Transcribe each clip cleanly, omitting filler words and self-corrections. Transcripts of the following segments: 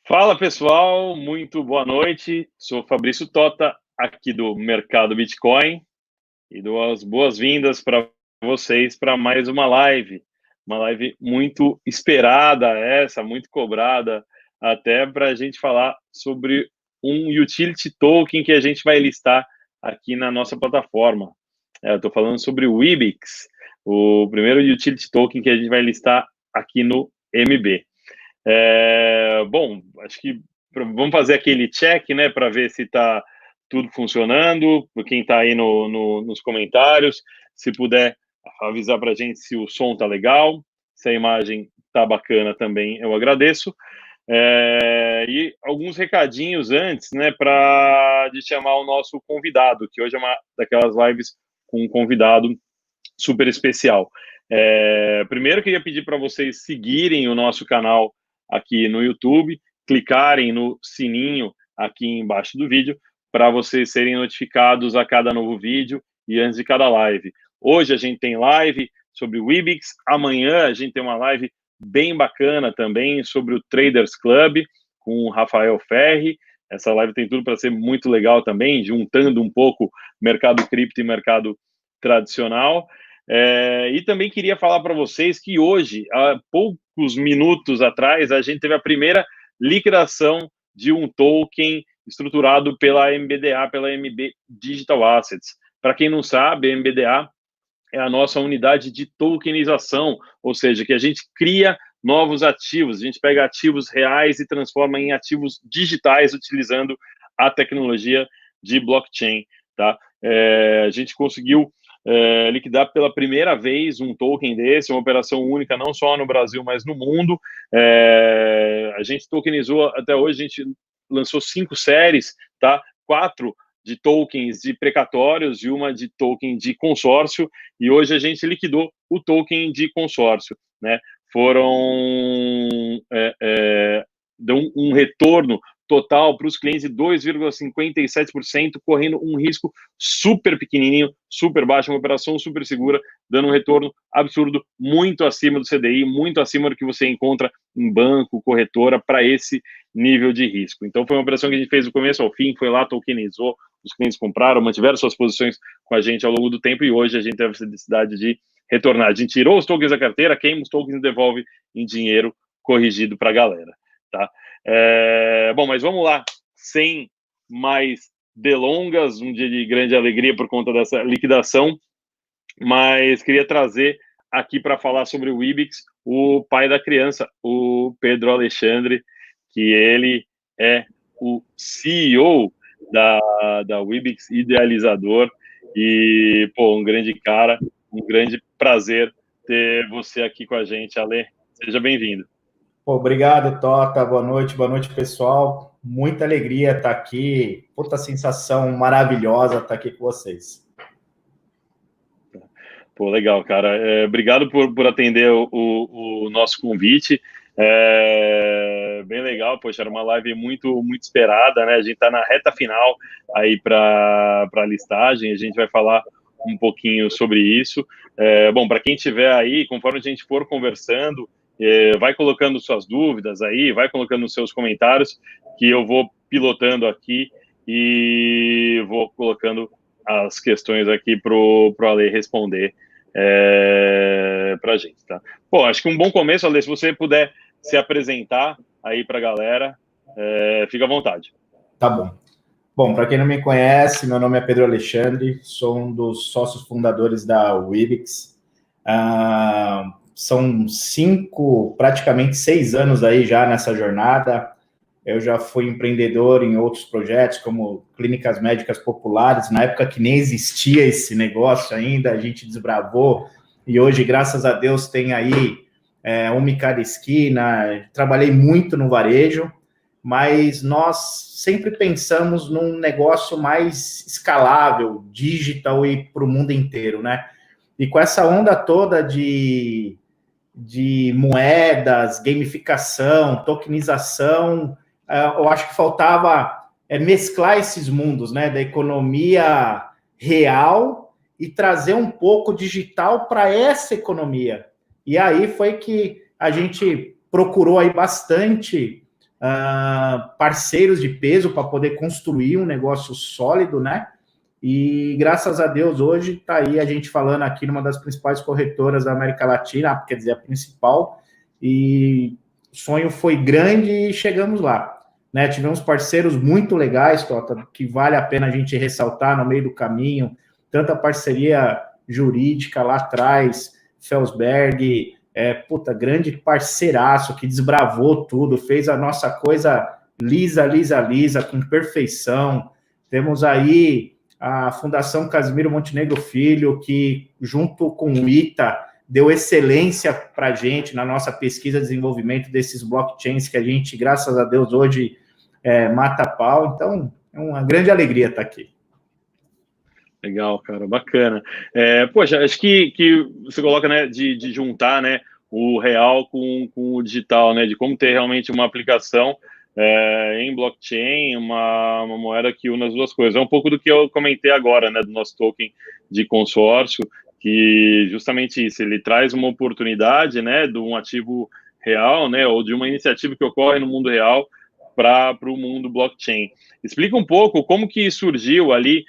Fala pessoal, muito boa noite. Sou Fabrício Tota, aqui do Mercado Bitcoin, e dou as boas-vindas para vocês para mais uma live muito esperada, muito cobrada, até para a gente falar sobre um utility token que a gente vai listar aqui na nossa plataforma. Eu estou falando sobre o Wibix, o primeiro utility token que a gente vai listar aqui no MB. Bom, acho que vamos fazer aquele check, né, para ver se está tudo funcionando. Por quem está aí nos comentários, se puder avisar para a gente se o som está legal, se a imagem está bacana também, eu agradeço. E alguns recadinhos antes, né, para de chamar o nosso convidado, que hoje é uma daquelas lives com um convidado super especial. Primeiro, queria pedir para vocês seguirem o nosso canal aqui no YouTube, clicarem no sininho aqui embaixo do vídeo para vocês serem notificados a cada novo vídeo e antes de cada live. Hoje a gente tem live sobre o Wibix, amanhã a gente tem uma live bem bacana também sobre o Traders Club com o Rafael Ferri. Essa live tem tudo para ser muito legal também, juntando um pouco mercado cripto e mercado tradicional. E também queria falar para vocês que hoje, há poucos minutos atrás, a gente teve a primeira liquidação de um token estruturado pela MBDA, pela MB Digital Assets. Para quem não sabe, a MBDA é a nossa unidade de tokenização, ou seja, que a gente cria novos ativos, a gente pega ativos reais e transforma em ativos digitais utilizando a tecnologia de blockchain, tá? A gente conseguiu liquidar pela primeira vez um token desse, uma operação única, não só no Brasil, mas no mundo. A gente tokenizou, até hoje, a gente lançou 5 séries, tá? 4 de tokens de precatórios e uma de token de consórcio, e hoje a gente liquidou o token de consórcio, né? Deu um retorno total para os clientes de 2,57%, correndo um risco super pequenininho, super baixo, uma operação super segura, dando um retorno absurdo, muito acima do CDI, muito acima do que você encontra em banco, corretora, para esse nível de risco. Então, foi uma operação que a gente fez do começo ao fim, foi lá, tokenizou, os clientes compraram, mantiveram suas posições com a gente ao longo do tempo, e hoje a gente teve a necessidade de retornar. A gente tirou os tokens da carteira, queima os tokens e devolve em dinheiro corrigido para a galera, tá? Bom, mas vamos lá, sem mais delongas, um dia de grande alegria por conta dessa liquidação, mas queria trazer aqui para falar sobre o Wibix o pai da criança, o Pedro Alexandre, que ele é o CEO da Wibix, idealizador, e, pô, um grande cara, um grande prazer ter você aqui com a gente, Ale. Seja bem-vindo. Obrigado, Tota. Boa noite, pessoal. Muita alegria estar aqui. Puta sensação maravilhosa estar aqui com vocês. Pô, legal, cara. Obrigado por atender o nosso convite. Bem legal, poxa, era uma live muito esperada, né? A gente está na reta final aí para a listagem, a gente vai falar um pouquinho sobre isso. Bom, para quem estiver aí, conforme a gente for conversando, vai colocando suas dúvidas aí, vai colocando os seus comentários, que eu vou pilotando aqui e vou colocando as questões aqui pro Ale responder para a gente, tá? Pô, acho que um bom começo, Ale, se você puder se apresentar aí para a galera, fica à vontade. Tá bom. Bom, para quem não me conhece, meu nome é Pedro Alexandre, sou um dos sócios fundadores da Wibix. São praticamente 6 anos aí já nessa jornada. Eu já fui empreendedor em outros projetos, como clínicas médicas populares, na época que nem existia esse negócio ainda, a gente desbravou, e hoje, graças a Deus, tem aí uma em cada esquina. Trabalhei muito no varejo, mas nós sempre pensamos num negócio mais escalável, digital e para o mundo inteiro, né? E com essa onda toda de moedas, gamificação, tokenização, eu acho que faltava mesclar esses mundos, né, da economia real e trazer um pouco digital para essa economia. E aí foi que a gente procurou aí bastante parceiros de peso para poder construir um negócio sólido, né? E graças a Deus hoje está aí a gente falando aqui numa das principais corretoras da América Latina, quer dizer, a principal, e o sonho foi grande e chegamos lá, né? Tivemos parceiros muito legais, Tota, que vale a pena a gente ressaltar no meio do caminho, tanto a parceria jurídica lá atrás, Felsberg, grande parceiraço que desbravou tudo, fez a nossa coisa lisa, com perfeição. Temos aí a Fundação Casimiro Montenegro Filho, que junto com o ITA deu excelência para a gente na nossa pesquisa e desenvolvimento desses blockchains que a gente, graças a Deus, hoje mata pau. Então, é uma grande alegria estar aqui. Legal, cara, bacana. Poxa, acho que você coloca, né, de juntar, né, o real com o digital, né, de como ter realmente uma aplicação em blockchain, uma moeda que une as duas coisas. É um pouco do que eu comentei agora, né, do nosso token de consórcio, que justamente isso, ele traz uma oportunidade, né, de um ativo real, né, ou de uma iniciativa que ocorre no mundo real para o mundo blockchain. Explica um pouco como que surgiu ali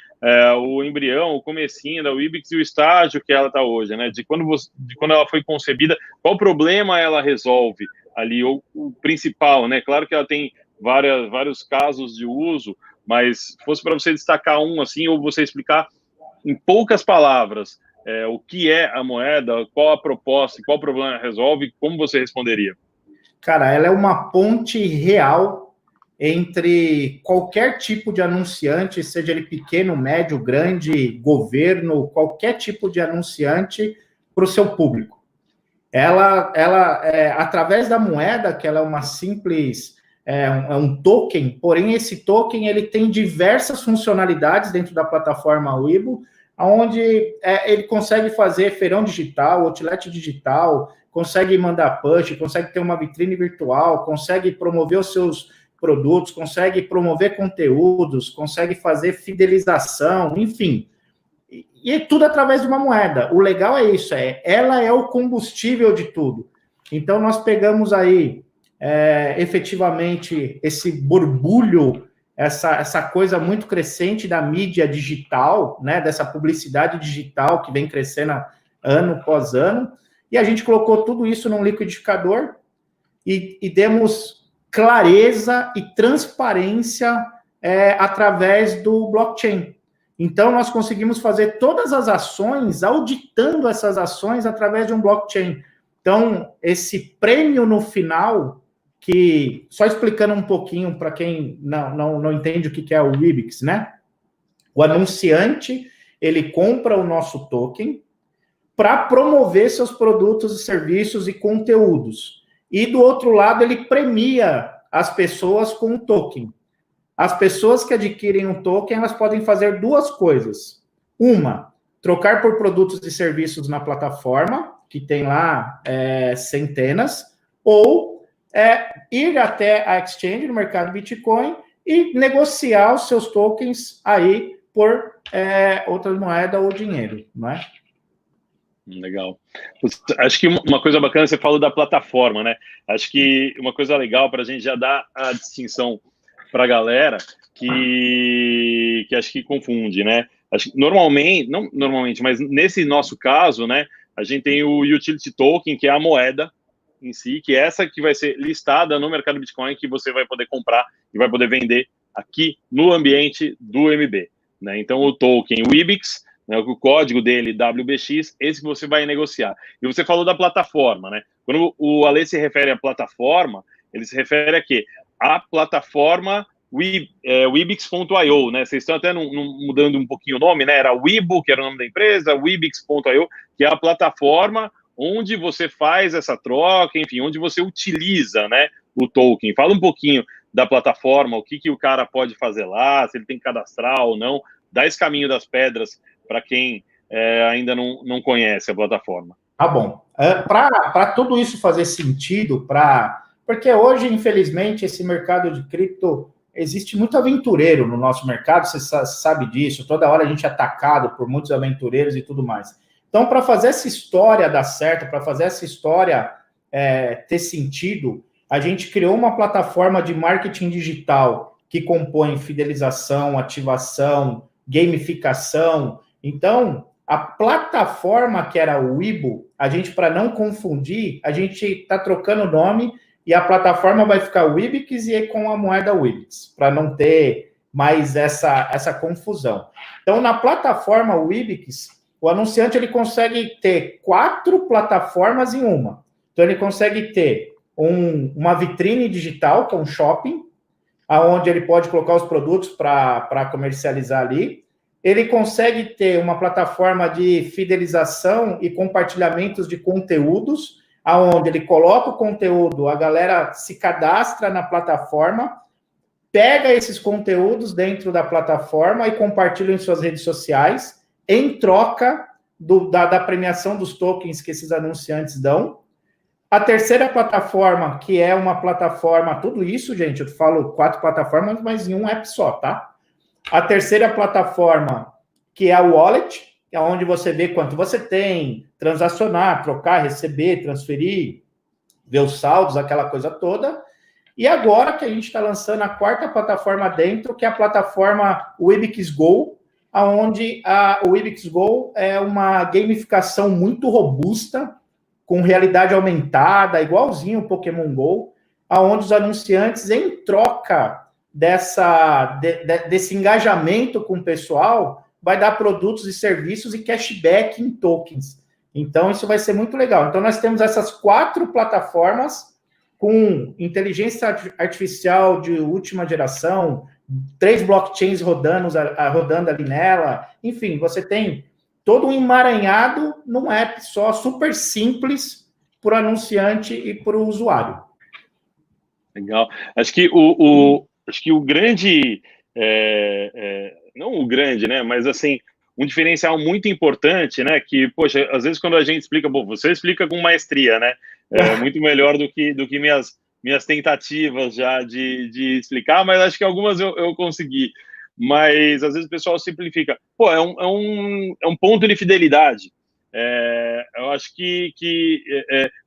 o embrião, o comecinho da Wibix e o estágio que ela está hoje, né? De quando ela foi concebida, qual problema ela resolve ali, o principal, né? Claro que ela tem vários casos de uso, mas se fosse para você destacar um assim, ou você explicar em poucas palavras o que é a moeda, qual a proposta, qual problema ela resolve, como você responderia? Cara, ela é uma ponte real entre qualquer tipo de anunciante, seja ele pequeno, médio, grande, governo, qualquer tipo de anunciante para o seu público. Ela através da moeda, que ela é uma simples, um token, porém esse token ele tem diversas funcionalidades dentro da plataforma Weibo, onde ele consegue fazer feirão digital, outlet digital, consegue mandar push, consegue ter uma vitrine virtual, consegue promover os seus produtos, consegue promover conteúdos, consegue fazer fidelização, enfim. E é tudo através de uma moeda. O legal é isso, ela é o combustível de tudo. Então, nós pegamos aí, efetivamente, esse borbulho, essa coisa muito crescente da mídia digital, né, dessa publicidade digital que vem crescendo ano após ano, e a gente colocou tudo isso num liquidificador e demos clareza e transparência através do blockchain. Então, nós conseguimos fazer todas as ações, auditando essas ações através de um blockchain. Então, esse prêmio no final, que, só explicando um pouquinho para quem não entende o que é o Wibix, né? O anunciante, ele compra o nosso token para promover seus produtos e serviços e conteúdos. E, do outro lado, ele premia as pessoas com o token. As pessoas que adquirem um token, elas podem fazer duas coisas. Uma, trocar por produtos e serviços na plataforma, que tem lá centenas, ou ir até a exchange, no mercado Bitcoin, e negociar os seus tokens aí por outras moedas ou dinheiro, não é? Legal. Acho que uma coisa bacana, você falou da plataforma, né? Acho que uma coisa legal para a gente já dar a distinção para a galera que acho que confunde, né? Acho que não normalmente, mas nesse nosso caso, né? A gente tem o Utility Token, que é a moeda em si, que é essa que vai ser listada no mercado Bitcoin, que você vai poder comprar e vai poder vender aqui no ambiente do MB, né? Então, o token Wibix, né, o código dele, WBX, esse que você vai negociar. E você falou da plataforma, né? Quando o Ale se refere à plataforma, ele se refere a quê? A plataforma Wibix.io, né? Vocês estão até mudando um pouquinho o nome, né? Era Weibo, que era o nome da empresa, Wibix.io, que é a plataforma onde você faz essa troca, enfim, onde você utiliza, né, o token. Fala um pouquinho da plataforma, o que o cara pode fazer lá, se ele tem que cadastrar ou não. Dá esse caminho das pedras para quem ainda não conhece a plataforma. Tá bom. Para tudo isso fazer sentido, porque hoje, infelizmente, esse mercado de cripto, existe muito aventureiro no nosso mercado, você sabe disso, toda hora a gente é atacado por muitos aventureiros e tudo mais. Então, para fazer essa história dar certo, para fazer essa história ter sentido, a gente criou uma plataforma de marketing digital que compõe fidelização, ativação, gamificação. Então, a plataforma que era o Weibo, a gente, para não confundir, a gente está trocando o nome e a plataforma vai ficar Wibix e com a moeda Wibix, para não ter mais essa confusão. Então, na plataforma Wibix, o anunciante ele consegue ter 4 plataformas em uma. Então, ele consegue ter uma vitrine digital, que é um shopping, onde ele pode colocar os produtos para comercializar ali. Ele consegue ter uma plataforma de fidelização e compartilhamentos de conteúdos, aonde ele coloca o conteúdo, a galera se cadastra na plataforma, pega esses conteúdos dentro da plataforma e compartilha em suas redes sociais, em troca da premiação dos tokens que esses anunciantes dão. A terceira plataforma, que é uma plataforma, tudo isso, gente, eu falo 4 plataformas, mas em um app só, tá? A terceira plataforma, que é a Wallet, é onde você vê quanto você tem, transacionar, trocar, receber, transferir, ver os saldos, aquela coisa toda. E agora que a gente está lançando a 4ª plataforma dentro, que é a plataforma Wibix Go, onde o Wibix Go é uma gamificação muito robusta, com realidade aumentada, igualzinho o Pokémon Go, onde os anunciantes, em troca desse engajamento com o pessoal, vai dar produtos e serviços e cashback em tokens. Então, isso vai ser muito legal. Então, nós temos essas 4 plataformas com inteligência artificial de última geração, 3 blockchains rodando ali nela. Enfim, você tem todo um emaranhado num app só, super simples para o anunciante e para o usuário. Legal. Acho que o grande, não o grande, né, mas assim, um diferencial muito importante, né, que, poxa, às vezes quando a gente explica, bom, você explica com maestria, né, muito melhor do que minhas tentativas já de explicar, mas acho que algumas eu consegui. Mas às vezes o pessoal simplifica. Pô, é um ponto de fidelidade. Eu acho que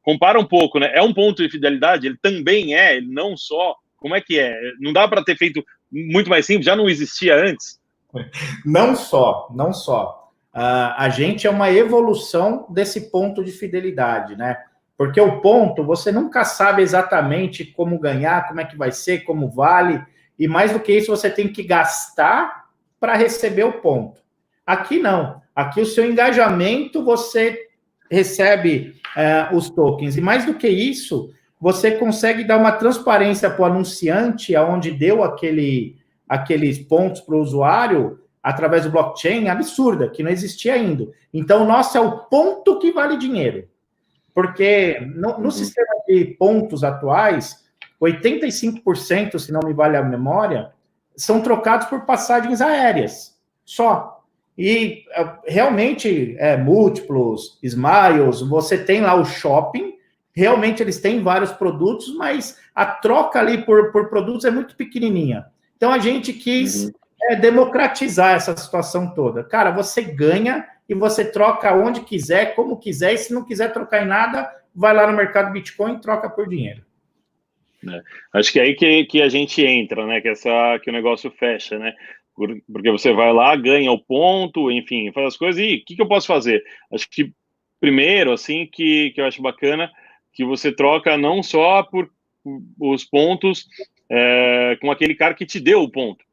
compara um pouco, né? É um ponto de fidelidade, ele também ele não só. Como é que é? Não dá para ter feito muito mais simples, já não existia antes? Não só. A gente é uma evolução desse ponto de fidelidade, né? Porque o ponto, você nunca sabe exatamente como ganhar, como é que vai ser, como vale, e mais do que isso, você tem que gastar para receber o ponto. Aqui não. Aqui o seu engajamento, você recebe os tokens. E mais do que isso, você consegue dar uma transparência para o anunciante, aonde deu aqueles pontos para o usuário, através do blockchain, absurda, que não existia ainda. Então, o nosso é o ponto que vale dinheiro. Porque no sistema de pontos atuais, 85%, se não me vale a memória, são trocados por passagens aéreas, só. E realmente, múltiplos, smiles, você tem lá o shopping, realmente eles têm vários produtos, mas a troca ali por produtos é muito pequenininha. Então, a gente quis democratizar essa situação toda. Cara, você ganha e você troca onde quiser, como quiser, e se não quiser trocar em nada, vai lá no mercado Bitcoin e troca por dinheiro. Acho que é aí que a gente entra, né? Que o negócio fecha, né? Porque você vai lá, ganha o ponto, enfim, faz as coisas. E o que eu posso fazer? Acho que primeiro, assim, que eu acho bacana, que você troca não só por os pontos com aquele cara que te deu o ponto,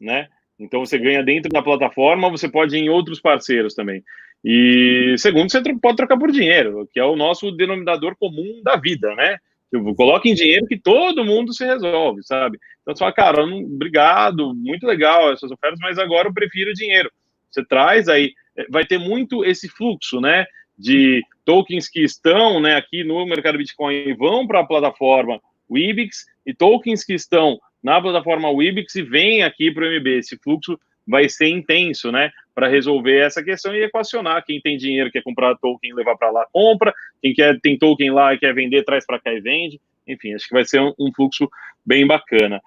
né? Então, você ganha dentro da plataforma, você pode ir em outros parceiros também. E, segundo, você pode trocar por dinheiro, que é o nosso denominador comum da vida, né? Tipo, coloque em dinheiro que todo mundo se resolve, sabe? Então, você fala, cara, obrigado, muito legal essas ofertas, mas agora eu prefiro dinheiro. Você traz aí, vai ter muito esse fluxo, né? De tokens que estão, né, aqui no mercado Bitcoin e vão para a plataforma Wibix, e tokens que estão na plataforma Wibix e vêm aqui para o MB. Esse fluxo vai ser intenso, né, para resolver essa questão e equacionar. Quem tem dinheiro, quer comprar token, levar para lá, compra. Quem tem token lá e quer vender, traz para cá e vende. Enfim, acho que vai ser um fluxo bem bacana.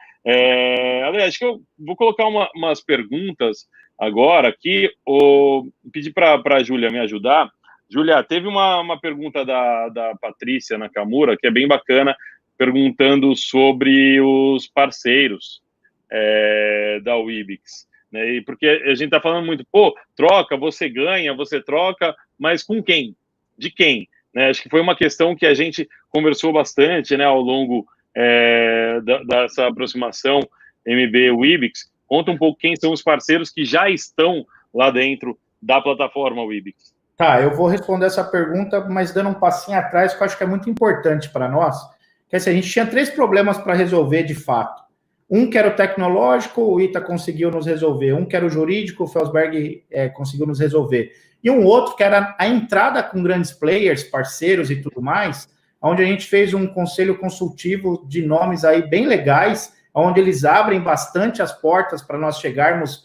Aliás, acho que eu vou colocar umas perguntas agora aqui. Pedir para a Júlia me ajudar. Júlia, teve uma pergunta da Patrícia Nakamura, que é bem bacana, perguntando sobre os parceiros da Wibix, né? E porque a gente está falando muito, pô, troca, você ganha, você troca, mas com quem? De quem? Né? Acho que foi uma questão que a gente conversou bastante, né, ao longo dessa aproximação MB-Wibix. Conta um pouco quem são os parceiros que já estão lá dentro da plataforma Wibix. Tá, eu vou responder essa pergunta, mas dando um passinho atrás, que eu acho que é muito importante para nós, que assim, a gente tinha 3 problemas para resolver de fato. Um que era o tecnológico, o ITA conseguiu nos resolver. Um que era o jurídico, o Felsberg conseguiu nos resolver. E um outro que era a entrada com grandes players, parceiros e tudo mais, onde a gente fez um conselho consultivo de nomes aí bem legais, onde eles abrem bastante as portas para nós chegarmos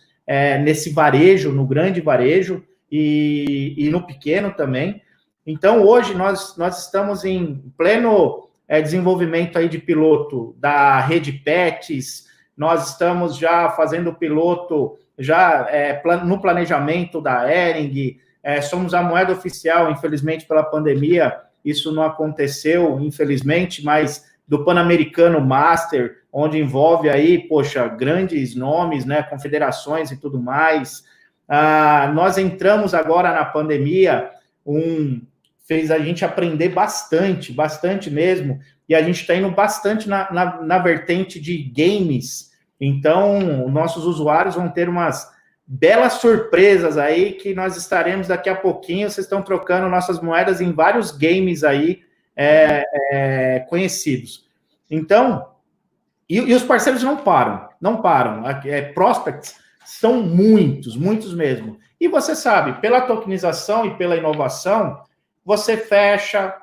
nesse varejo, no grande varejo, e no pequeno também. Então, hoje, nós estamos em pleno desenvolvimento aí de piloto da rede Pets, nós estamos já fazendo piloto já no planejamento da Hering, somos a moeda oficial, infelizmente, pela pandemia, isso não aconteceu, infelizmente, mas do Pan-Americano Master, onde envolve aí, poxa, grandes nomes, né, confederações e tudo mais. Nós entramos agora na pandemia, fez a gente aprender bastante mesmo, e a gente está indo bastante na vertente de games, então nossos usuários vão ter umas belas surpresas aí, que nós estaremos daqui a pouquinho, vocês estão trocando nossas moedas em vários games aí, conhecidos. Então, e os parceiros não param, prospects são muitos mesmo. E você sabe, pela tokenização e pela inovação, você fecha,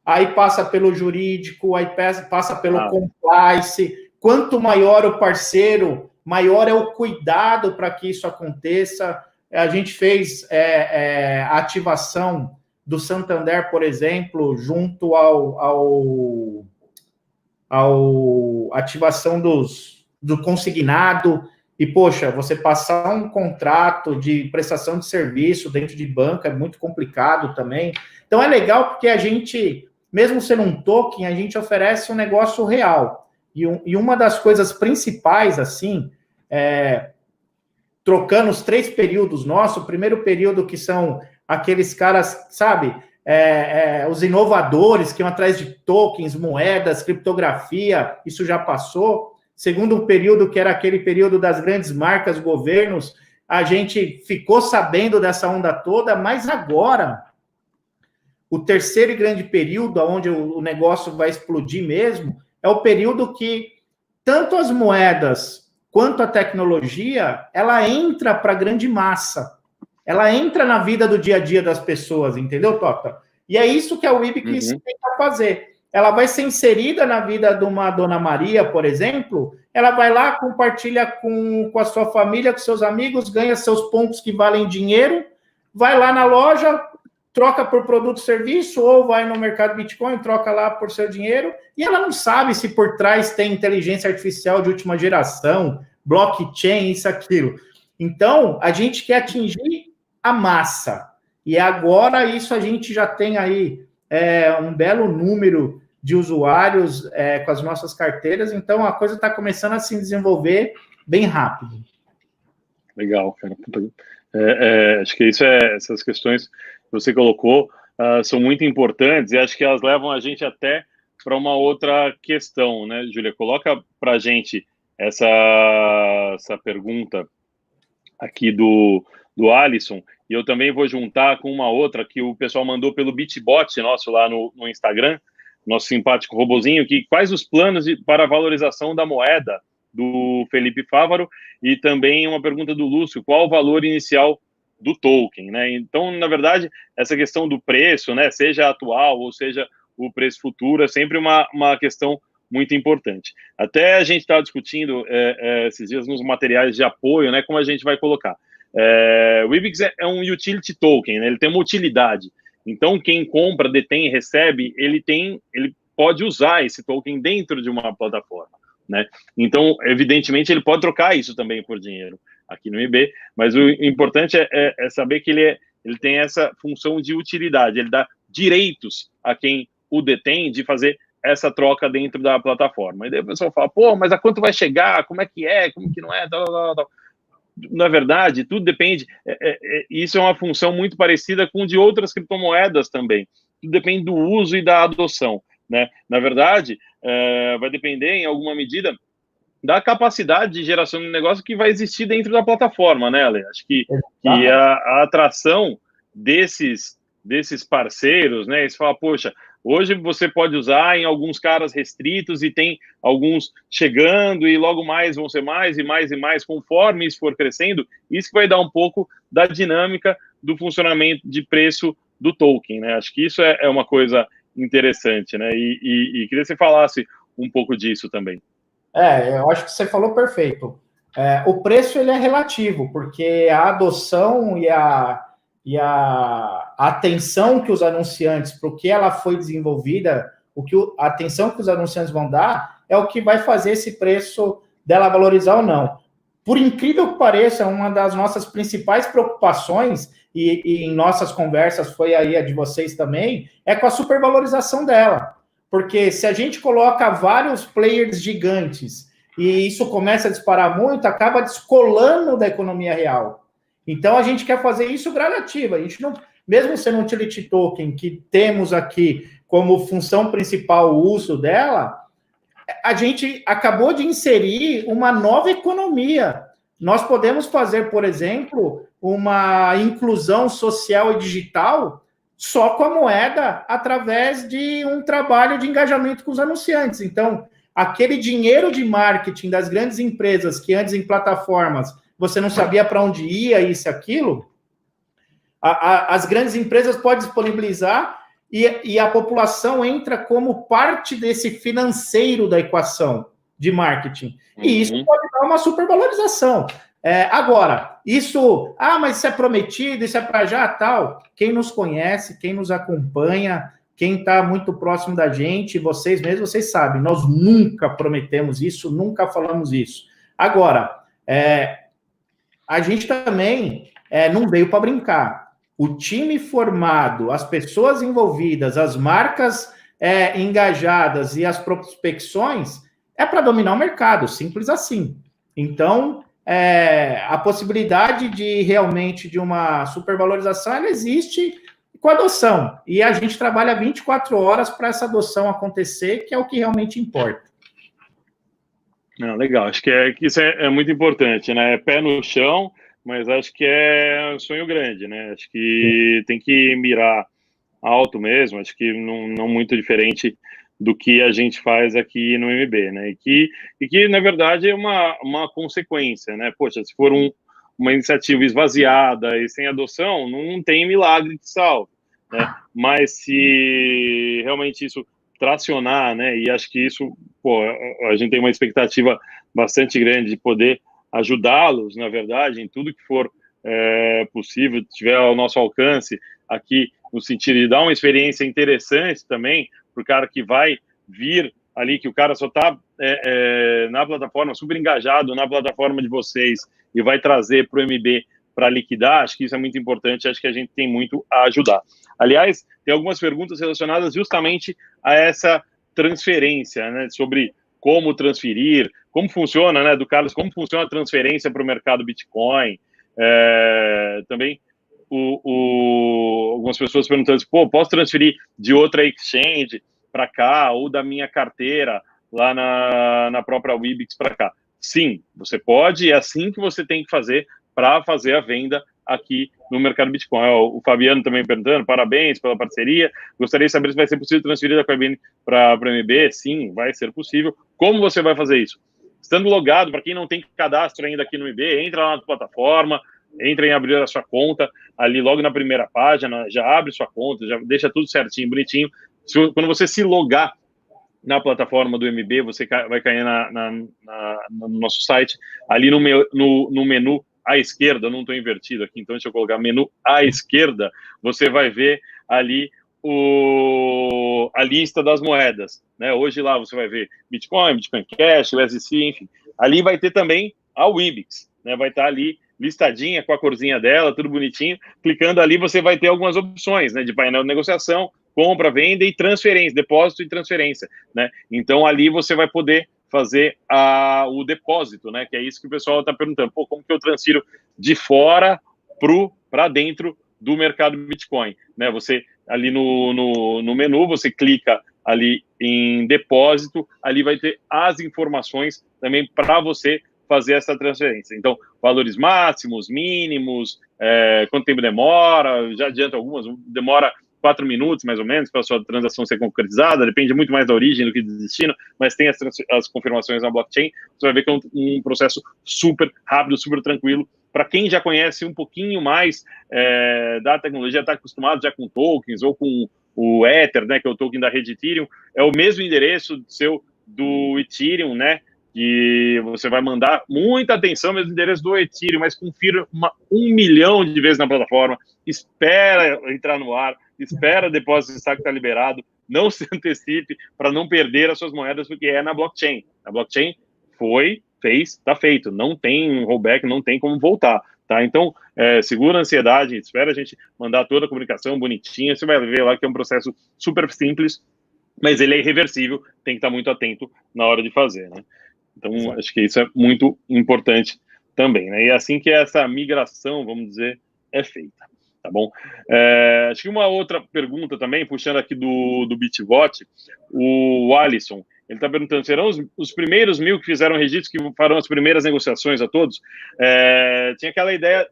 aí passa pelo jurídico, aí passa pelo compliance. Quanto maior o parceiro, maior é o cuidado para que isso aconteça. A gente fez a ativação do Santander, por exemplo, junto ao ativação do consignado. E, poxa, você passar um contrato de prestação de serviço dentro de banco é muito complicado também. Então, é legal porque a gente, mesmo sendo um token, a gente oferece um negócio real. E uma das coisas principais, assim, trocando os 3 períodos nossos, o primeiro período que são aqueles caras, sabe, os inovadores que iam atrás de tokens, moedas, criptografia, isso já passou. Segundo período, que era aquele período das grandes marcas, governos, a gente ficou sabendo dessa onda toda, mas agora, o terceiro e grande período, onde o negócio vai explodir mesmo, é o período que tanto as moedas quanto a tecnologia, ela entra para a grande massa. Ela entra na vida do dia a dia das pessoas, entendeu, Tota? E é isso que a Wibix tenta fazer. Ela vai ser inserida na vida de uma Dona Maria, por exemplo, ela vai lá, compartilha com a sua família, com seus amigos, ganha seus pontos que valem dinheiro, vai lá na loja, troca por produto e serviço, ou vai no mercado Bitcoin, troca lá por seu dinheiro, e ela não sabe se por trás tem inteligência artificial de última geração, blockchain, isso, aquilo. Então, a gente quer atingir a massa. E agora isso a gente já tem aí um belo número de usuários com as nossas carteiras, então a coisa está começando a se desenvolver bem rápido. Legal, cara. Acho que essas questões que você colocou são muito importantes e acho que elas levam a gente até para uma outra questão, né, Júlia? Coloca para a gente essa pergunta aqui do Alisson, e eu também vou juntar com uma outra que o pessoal mandou pelo Bitbot nosso lá no Instagram, nosso simpático robozinho, que quais os planos para a valorização da moeda, do Felipe Fávaro, e também uma pergunta do Lúcio, qual o valor inicial do token, né? Então, na verdade, essa questão do preço, né, seja atual ou seja o preço futuro, é sempre uma questão muito importante. Até a gente está discutindo esses dias nos materiais de apoio, né, como a gente vai colocar. O Wibix é um utility token, né, ele tem uma utilidade. Então, quem compra, detém e recebe, ele pode usar esse token dentro de uma plataforma, né? Então, evidentemente, ele pode trocar isso também por dinheiro aqui no IB, mas o importante é saber que ele tem essa função de utilidade, ele dá direitos a quem o detém de fazer essa troca dentro da plataforma. E daí o pessoal fala, pô, mas a quanto vai chegar? Como é, como que não é? Tal, tal, tal. Na verdade, tudo depende. Isso é uma função muito parecida com de outras criptomoedas também. Tudo depende do uso e da adoção, né? Na verdade, vai depender, em alguma medida, da capacidade de geração de negócio que vai existir dentro da plataforma, né, Ale? Acho que a atração desses parceiros, né? Você fala, poxa, hoje você pode usar em alguns caras restritos e tem alguns chegando e logo mais vão ser mais e mais e mais conforme isso for crescendo. Isso que vai dar um pouco da dinâmica do funcionamento de preço do token, né? Acho que isso é uma coisa interessante, né? E queria que você falasse um pouco disso também. Eu acho que você falou perfeito. O preço ele é relativo, porque a adoção e a atenção que os anunciantes, para o que ela foi desenvolvida, a atenção que os anunciantes vão dar, é o que vai fazer esse preço dela valorizar ou não. Por incrível que pareça, uma das nossas principais preocupações, e em nossas conversas foi aí a de vocês também, é com a supervalorização dela. Porque se a gente coloca vários players gigantes e isso começa a disparar muito, acaba descolando da economia real. Então, a gente quer fazer isso gradativo. A gente não, mesmo sendo um utility token que temos aqui como função principal o uso dela, a gente acabou de inserir uma nova economia. Nós podemos fazer, por exemplo, uma inclusão social e digital só com a moeda através de um trabalho de engajamento com os anunciantes. Então, aquele dinheiro de marketing das grandes empresas que antes em plataformas você não sabia para onde ia, isso e aquilo, as grandes empresas podem disponibilizar e a população entra como parte desse financeiro da equação de marketing. E isso pode dar uma supervalorização. Agora, mas isso é prometido, isso é para já, tal. Quem nos conhece, quem nos acompanha, quem está muito próximo da gente, vocês mesmos, vocês sabem, nós nunca prometemos isso, nunca falamos isso. Agora, a gente também não veio para brincar. O time formado, as pessoas envolvidas, as marcas engajadas e as prospecções é para dominar o mercado, simples assim. Então, a possibilidade de realmente de uma supervalorização, ela existe com a adoção. E a gente trabalha 24 horas para essa adoção acontecer, que é o que realmente importa. Não, legal, acho que isso é muito importante, né? Pé no chão, mas acho que é um sonho grande, né? Acho que tem que mirar alto mesmo, acho que não muito diferente do que a gente faz aqui no MB, né? E que na verdade, é uma consequência, né? Poxa, se for uma iniciativa esvaziada e sem adoção, não tem milagre que salve, né? Mas se realmente isso tracionar, né? E acho que isso, a gente tem uma expectativa bastante grande de poder ajudá-los, na verdade, em tudo que for possível, tiver ao nosso alcance aqui, no sentido de dar uma experiência interessante também para o cara que vai vir ali, que o cara só está na plataforma, super engajado na plataforma de vocês e vai trazer para o MB para liquidar. Acho que isso é muito importante, acho que a gente tem muito a ajudar. Aliás, tem algumas perguntas relacionadas justamente a essa transferência, né, sobre como transferir, como funciona, né, do Carlos, como funciona a transferência para o mercado Bitcoin. Também algumas pessoas perguntando assim, posso transferir de outra exchange para cá, ou da minha carteira lá na própria Wibix para cá? Sim, você pode, é assim que você tem que fazer para fazer a venda aqui no mercado Bitcoin. O Fabiano também perguntando, parabéns pela parceria, gostaria de saber se vai ser possível transferir da Coinbase para o MB. Sim, vai ser possível. Como você vai fazer isso? Estando logado, para quem não tem cadastro ainda aqui no MB, entra lá na plataforma, entra em abrir a sua conta, ali logo na primeira página, já abre sua conta, já deixa tudo certinho, bonitinho. Quando você se logar na plataforma do MB, você vai cair no nosso site, ali no menu à esquerda, não estou invertido aqui, então deixa eu colocar menu à esquerda, você vai ver ali a lista das moedas, né? Hoje lá você vai ver Bitcoin, Bitcoin Cash, USDC, enfim. Ali vai ter também a Wibix, né? Vai estar ali listadinha com a corzinha dela, tudo bonitinho. Clicando ali, você vai ter algumas opções, né? De painel de negociação, compra, venda e transferência, depósito e transferência, né? Então, ali você vai poder fazer o depósito, né? Que é isso que o pessoal está perguntando. Pô, como que eu transfiro de fora para dentro do mercado Bitcoin, né? Você, ali no menu, você clica ali em depósito, ali vai ter as informações também para você fazer essa transferência. Então, valores máximos, mínimos, quanto tempo demora, já adianta algumas, demora 4 minutos, mais ou menos, para a sua transação ser concretizada, depende muito mais da origem do que do destino, mas tem as confirmações na blockchain, você vai ver que é um processo super rápido, super tranquilo. Para quem já conhece um pouquinho mais da tecnologia, está acostumado já com tokens ou com o Ether, né, que é o token da rede Ethereum, é o mesmo endereço do Ethereum, né, que você vai mandar muita atenção, mesmo endereço do Ethereum, mas confira 1 milhão de vezes na plataforma, espera entrar no ar, espera o depósito estar que está liberado, não se antecipe para não perder as suas moedas, porque é na blockchain. A blockchain está feito, não tem rollback, não tem como voltar, tá? Então, segura a ansiedade, espera a gente mandar toda a comunicação bonitinha, você vai ver lá que é um processo super simples, mas ele é irreversível, tem que estar muito atento na hora de fazer, né? Então, exato, acho que isso é muito importante também, né? E assim que essa migração, vamos dizer, é feita, tá bom? Acho que uma outra pergunta também, puxando aqui do BitBot, o Alisson, ele está perguntando, serão os primeiros 1.000 que fizeram registro que farão as primeiras negociações a todos? Tinha aquela ideia,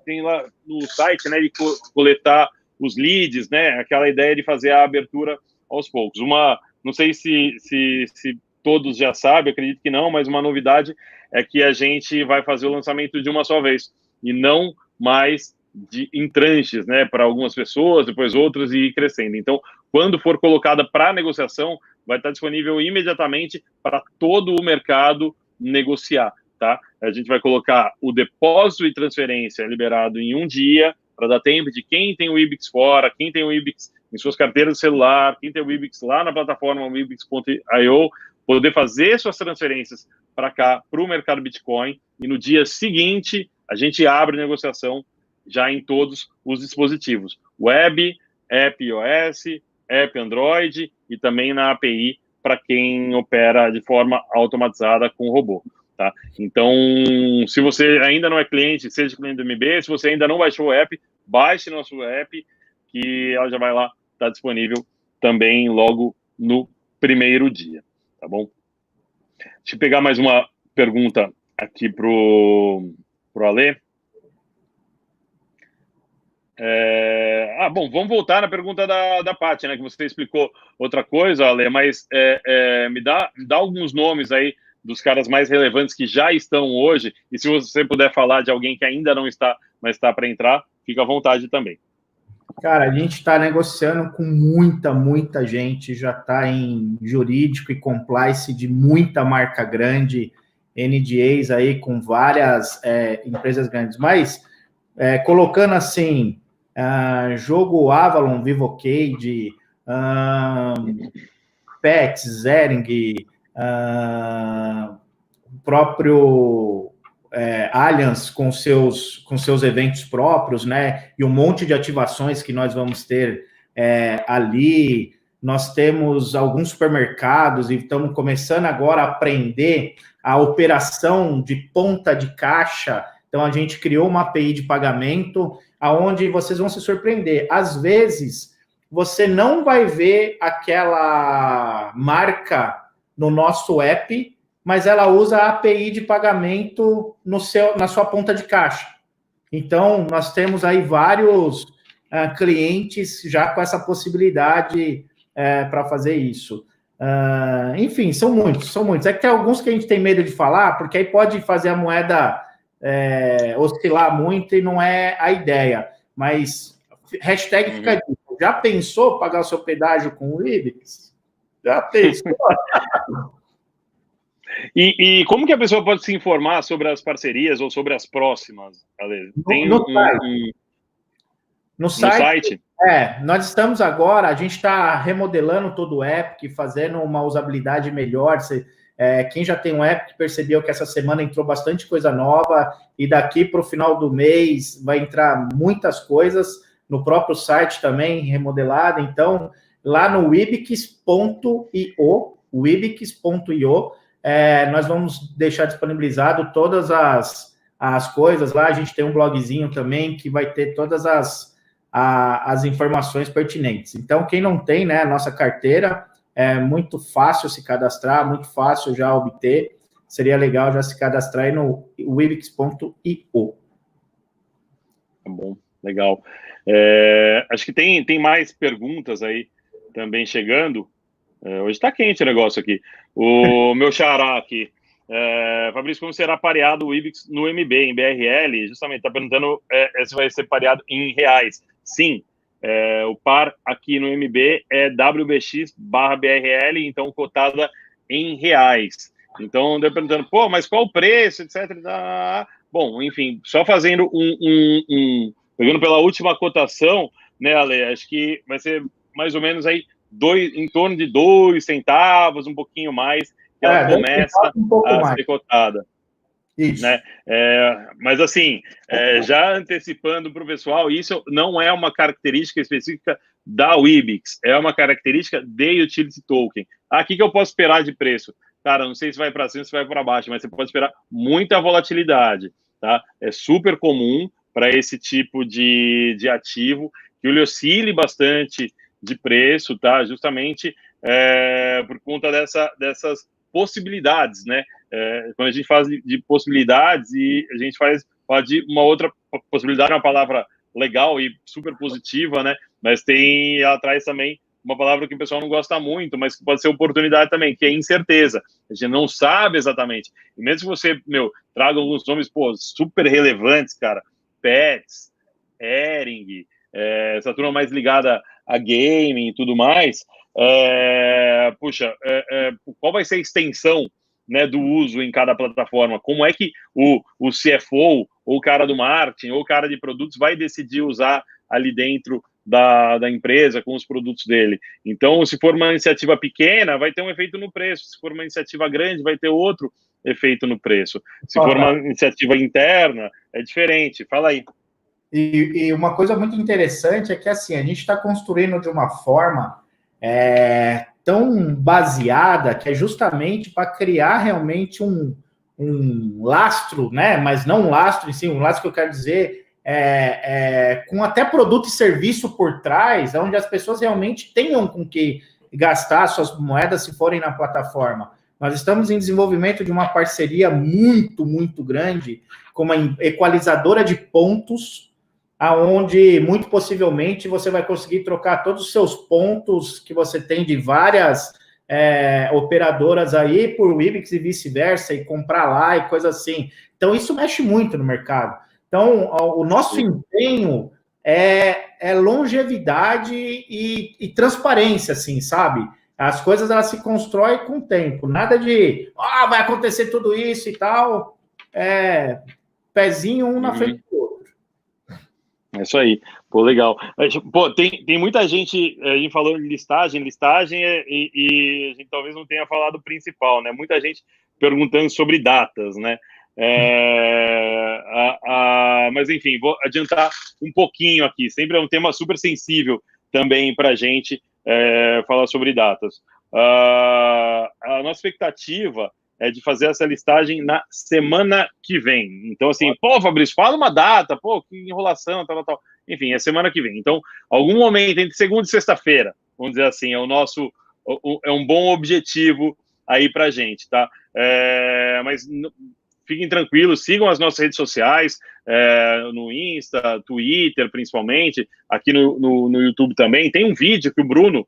tem lá no site, né, de coletar os leads, né, aquela ideia de fazer a abertura aos poucos. Não sei se todos já sabem, acredito que não, mas uma novidade é que a gente vai fazer o lançamento de uma só vez, e não mais em tranches, né, para algumas pessoas, depois outras, e ir crescendo. Então, quando for colocada para negociação, vai estar disponível imediatamente para todo o mercado negociar, tá? A gente vai colocar o depósito e transferência liberado em um dia, para dar tempo de quem tem o IBIX fora, quem tem o IBIX em suas carteiras de celular, quem tem o IBIX lá na plataforma ibix.io, poder fazer suas transferências para cá, para o mercado Bitcoin, e no dia seguinte a gente abre negociação já em todos os dispositivos, web, app iOS, app Android e também na API para quem opera de forma automatizada com robô, tá? Então, se você ainda não é cliente, seja cliente do MB, se você ainda não baixou o app, baixe nosso app, que ela já vai lá, está disponível também logo no primeiro dia, tá bom? Deixa eu pegar mais uma pergunta aqui pro Alê. Bom, vamos voltar na pergunta da Paty, né, que você explicou outra coisa, Ale, mas me dá alguns nomes aí dos caras mais relevantes que já estão hoje, e se você puder falar de alguém que ainda não está, mas está para entrar, fica à vontade também. Cara, a gente está negociando com muita gente, já está em jurídico e compliance de muita marca grande, NDAs aí com várias empresas grandes, mas colocando assim, jogo Avalon, Vivocade, Pets, Zering, o próprio Allianz com seus eventos próprios, né? E um monte de ativações que nós vamos ter ali. Nós temos alguns supermercados e estamos começando agora a aprender a operação de ponta de caixa. Então, a gente criou uma API de pagamento aonde vocês vão se surpreender. Às vezes, você não vai ver aquela marca no nosso app, mas ela usa a API de pagamento na sua ponta de caixa. Então, nós temos aí vários clientes já com essa possibilidade para fazer isso. Enfim, são muitos. É que tem alguns que a gente tem medo de falar, porque aí pode fazer a moeda oscilar muito e não é a ideia. Mas, hashtag fica aqui. Já pensou pagar o seu pedágio com o IBIX? Já pensou? E como que a pessoa pode se informar sobre as parcerias ou sobre as próximas? Tem no site? Nós estamos agora, a gente está remodelando todo o app, fazendo uma usabilidade melhor. Quem já tem um app percebeu que essa semana entrou bastante coisa nova e daqui para o final do mês vai entrar muitas coisas no próprio site também remodelado. Então, lá no Wibix.io, wibix.io. Nós vamos deixar disponibilizado todas as coisas lá. A gente tem um blogzinho também que vai ter todas as informações pertinentes. Então, quem não tem, né, a nossa carteira, é muito fácil se cadastrar, muito fácil já obter. Seria legal já se cadastrar aí no wibix.io. Tá bom, legal. Acho que tem mais perguntas aí também chegando. Hoje está quente o negócio aqui. O meu xará aqui. Fabrício, como será pareado o IBIX no MB, em BRL? Justamente, está perguntando se vai ser pareado em reais. Sim, o par aqui no MB é WBX/BRL, então cotada em reais. Então, eu perguntando, pô, mas qual o preço, etc. Bom, enfim, só fazendo pegando pela última cotação, né, Ale? Acho que vai ser mais ou menos aí em torno de 2 centavos, um pouquinho mais, que ela começa a ser cotada. Isso. Né? Mas assim, já antecipando para o pessoal, isso não é uma característica específica da Wibix, é uma característica de Utility Token. Aqui que eu posso esperar de preço? Cara, não sei se vai para cima, se vai para baixo, mas você pode esperar muita volatilidade, tá? É super comum para esse tipo de ativo que ele oscile bastante de preço, tá? Justamente por conta dessas possibilidades, né? Quando a gente fala de possibilidades e a gente fala de uma outra possibilidade, é uma palavra legal e super positiva, né? Mas ela traz também uma palavra que o pessoal não gosta muito, mas que pode ser oportunidade também, que é incerteza. A gente não sabe exatamente. E mesmo que você, traga alguns nomes, super relevantes, cara, Pets, Hering, essa turma mais ligada a gaming e tudo mais, qual vai ser a extensão, né, do uso em cada plataforma? Como é que o CFO, ou o cara do marketing, ou o cara de produtos vai decidir usar ali dentro da empresa com os produtos dele? Então, se for uma iniciativa pequena, vai ter um efeito no preço. Se for uma iniciativa grande, vai ter outro efeito no preço. Se for uma iniciativa interna, é diferente. Fala aí. E uma coisa muito interessante é que, assim, a gente está construindo de uma forma tão baseada que é justamente para criar realmente um lastro, né? Mas não um lastro em si, um lastro que eu quero dizer com até produto e serviço por trás, onde as pessoas realmente tenham com que gastar suas moedas se forem na plataforma. Nós estamos em desenvolvimento de uma parceria muito, muito grande com uma equalizadora de pontos, aonde muito possivelmente você vai conseguir trocar todos os seus pontos que você tem de várias operadoras aí por Wibix e vice-versa, e comprar lá e coisa assim. Então, isso mexe muito no mercado. Então, o nosso empenho é longevidade e transparência, assim, sabe? As coisas, elas se constroem com o tempo. Nada de, vai acontecer tudo isso e tal. Pezinho um na frente do outro. É isso aí. Pô, legal. Pô, tem muita gente, a gente falou de listagem, e a gente talvez não tenha falado o principal, né? Muita gente perguntando sobre datas, né? Mas, enfim, vou adiantar um pouquinho aqui. Sempre é um tema super sensível também para a gente falar sobre datas. A nossa expectativa é de fazer essa listagem na semana que vem. Então, assim, Fabrício, fala uma data, que enrolação, tal. Enfim, é semana que vem. Então, algum momento entre segunda e sexta-feira, vamos dizer assim, é um bom objetivo aí pra gente, tá? Mas fiquem tranquilos, sigam as nossas redes sociais, no Insta, Twitter, principalmente, aqui no YouTube também. Tem um vídeo que o Bruno,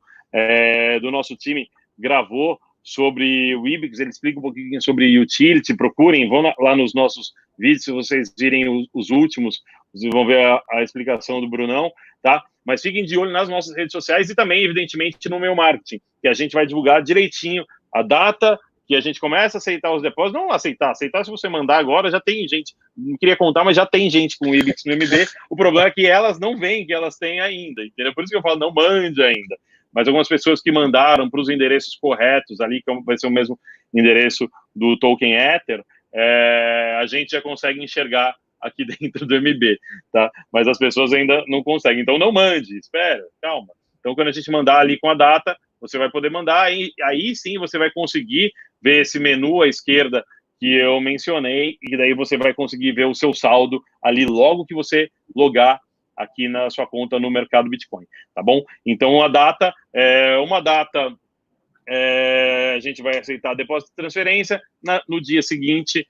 do nosso time, gravou sobre o Wibix, ele explica um pouquinho sobre utility, procurem, vão lá nos nossos vídeos, se vocês virem os últimos, vocês vão ver a explicação do Brunão, tá? Mas fiquem de olho nas nossas redes sociais e também, evidentemente, no meu marketing, que a gente vai divulgar direitinho a data que a gente começa a aceitar os depósitos, não aceitar se você mandar agora, já tem gente, não queria contar, mas já tem gente com o Wibix no MB, o problema é que elas não veem que elas têm ainda, entendeu? Por isso que eu falo, não mande ainda. Mas algumas pessoas que mandaram para os endereços corretos ali, que vai ser o mesmo endereço do token Ether, a gente já consegue enxergar aqui dentro do MB, tá? Mas as pessoas ainda não conseguem. Então, não mande, espera, calma. Então, quando a gente mandar ali com a data, você vai poder mandar, e aí sim você vai conseguir ver esse menu à esquerda que eu mencionei, e daí você vai conseguir ver o seu saldo ali logo que você logar aqui na sua conta no mercado Bitcoin, tá bom? Então, a data a gente vai aceitar depósito de transferência, no dia seguinte,